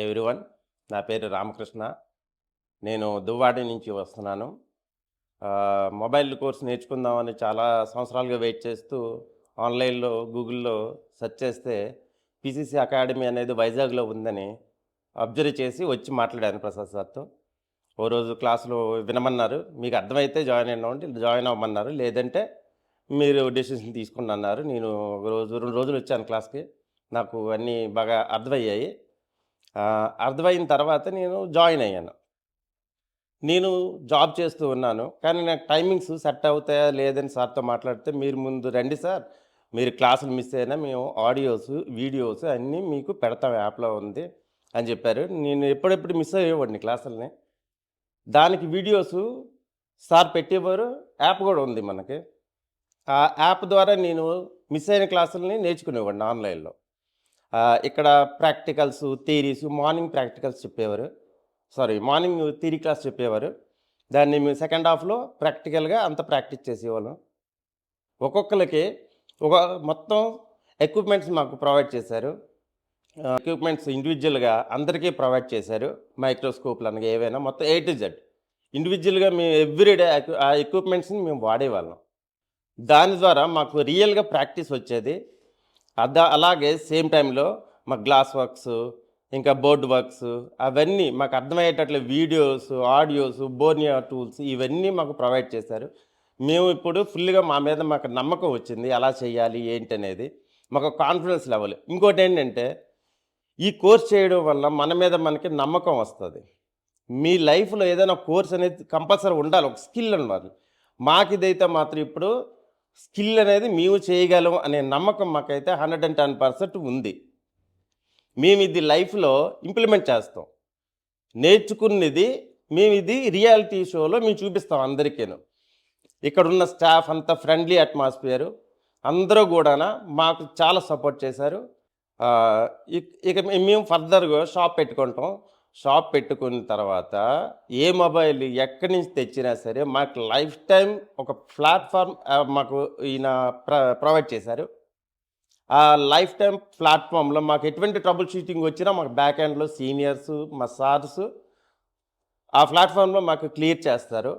Everyone. నా పేరు రామకృష్ణ. నేను దువ్వాడ నుంచి వస్తున్నాను. మొబైల్ కోర్స్ నేర్చుకుందామని చాలా సంవత్సరాలుగా వెయిట్ చేస్తూ ఆన్‌లైన్‌లో, గూగుల్‌లో సెర్చ్ చేస్తే పీసీసీ అకాడమీ అనేది వైజాగ్‌లో ఉందని అబ్జర్వ్ చేసి వచ్చి మాట్లాడాను ప్రసాద్ సార్‌తో. ఓ రోజు క్లాస్‌లో వినమన్నారు. మీకు అర్థమైతే జాయిన్ అవ్వమన్నారు. లేదంటే మీరు డెసిషన్ తీసుకోండి అన్నారు. నేను ఒక రోజు 2 రోజులు వచ్చాను క్లాస్‌కి. నాకు అన్నీ బాగా అర్థమయ్యాయి. అర్థమైన తర్వాత నేను జాయిన్ అయ్యాను. నేను జాబ్ చేస్తూ ఉన్నాను. కానీ నాకు టైమింగ్స్ సెట్ అవుతాయా లేదని సార్‌తో మాట్లాడితే, "మీరు ముందు రండి సార్. మీరు క్లాసులు మిస్ అయినా మేము ఆడియోస్, వీడియోస్ అన్నీ మీకు పెడతాం యాప్‌లో ఉంది" అని చెప్పారు. నేను ఎప్పుడెప్పుడు మిస్ అయ్యేవాడిని క్లాసుల్ని. దానికి వీడియోసు సార్ పెట్టేవారు. యాప్ గూడా ఉంది మనకి. ఆ యాప్ ద్వారా నేను మిస్ అయిన క్లాసుల్ని నేర్చుకునేవాడిని ఆన్‌లైన్‌లో. ఇక్కడ ప్రాక్టికల్స్, థియరీస్ మార్నింగ్ ప్రాక్టికల్స్ చెప్పేవారు. మార్నింగ్ థియరీ క్లాస్ చెప్పేవారు. దాన్ని మేము సెకండ్ హాఫ్‌లో ప్రాక్టికల్‌గా అంతా ప్రాక్టీస్ చేసేవాళ్ళం. ఒక్కొక్కళ్ళకి ఒక మొత్తం ఎక్విప్‌మెంట్స్ మాకు ప్రొవైడ్ చేశారు. ఎక్విప్‌మెంట్స్ ఇండివిడ్యువల్‌గా అందరికీ ప్రొవైడ్ చేశారు. మైక్రోస్కోప్‌లనగా ఏవైనా మొత్తం ఏ టు జెడ్. ఇండివిడ్యువల్‌గా మేము ఎవ్రీ డే ఆ ఎక్విప్‌మెంట్స్‌ని మేము వాడేవాళ్ళం. దాని ద్వారా మాకు రియల్‌గా ప్రాక్టీస్ వచ్చేది. అలాగే సేమ్ టైంలో మాకు గ్లాస్ వర్క్స్, ఇంకా బోర్డ్ వర్క్స్ అవన్నీ మాకు అర్థమయ్యేటట్లు వీడియోస్, ఆడియోస్, బోర్నియా టూల్స్ ఇవన్నీ మాకు ప్రొవైడ్ చేశారు. మేము ఇప్పుడు ఫుల్‌గా మా మీద మాకు నమ్మకం వచ్చింది. ఎలా చేయాలి ఏంటనేది. మాకు కాన్ఫిడెన్స్ లెవెల్. ఇంకోటేంటంటే ఈ కోర్స్ చేయడం వల్ల మన మీద మనకి నమ్మకం వస్తది. మీ లైఫ్‌లో ఏదైనా కోర్స్ అనేది కంపల్సరీ ఉండాలి. ఒక స్కిల్ ఉండాలి. మాకిదైతే మాత్రం ఇప్పుడు స్కిల్ అనేది మేము చేయగలం అనే నమ్మకం మాకైతే 110% ఉంది. మేమిది లైఫ్‌లో ఇంప్లిమెంట్ చేస్తాం. నేర్చుకున్నది మేమిది రియాలిటీ షోలో మేము చూపిస్తాం అందరికీను. ఇక్కడున్న స్టాఫ్ అంతా ఫ్రెండ్లీ అట్మాస్ఫియరు. అందరూ గూడాన మాకు చాలా సపోర్ట్ చేశారు. ఆహ్, ఇక మేము ఫర్దర్‌గా షాప్ పెట్టుకుంటాం. షాప్ పెట్టుకున్న తర్వాత ఏ మొబైల్ ఎక్కడి నుంచి తెచ్చినా సరే మాకు లైఫ్ టైమ్ ఒక ప్లాట్‌ఫార్మ్ మాకు ఈయన ప్రొవైడ్ చేశారు. ఆ లైఫ్ టైమ్ ప్లాట్‌ఫార్మ్‌లో మాకు ఎటువంటి ట్రబుల్ షూటింగ్ వచ్చినా మాకు బ్యాక్ ఎండ్‌లో సీనియర్స్, మా సార్స్ ఆ ప్లాట్‌ఫార్మ్‌లో మాకు క్లియర్ చేస్తారు.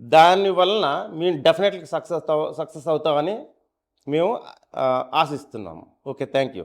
దాని వలన మేము డెఫినెట్‌లీ సక్సెస్ అవుతామని మేము ఆశిస్తున్నాము. ఓకే. Thank you.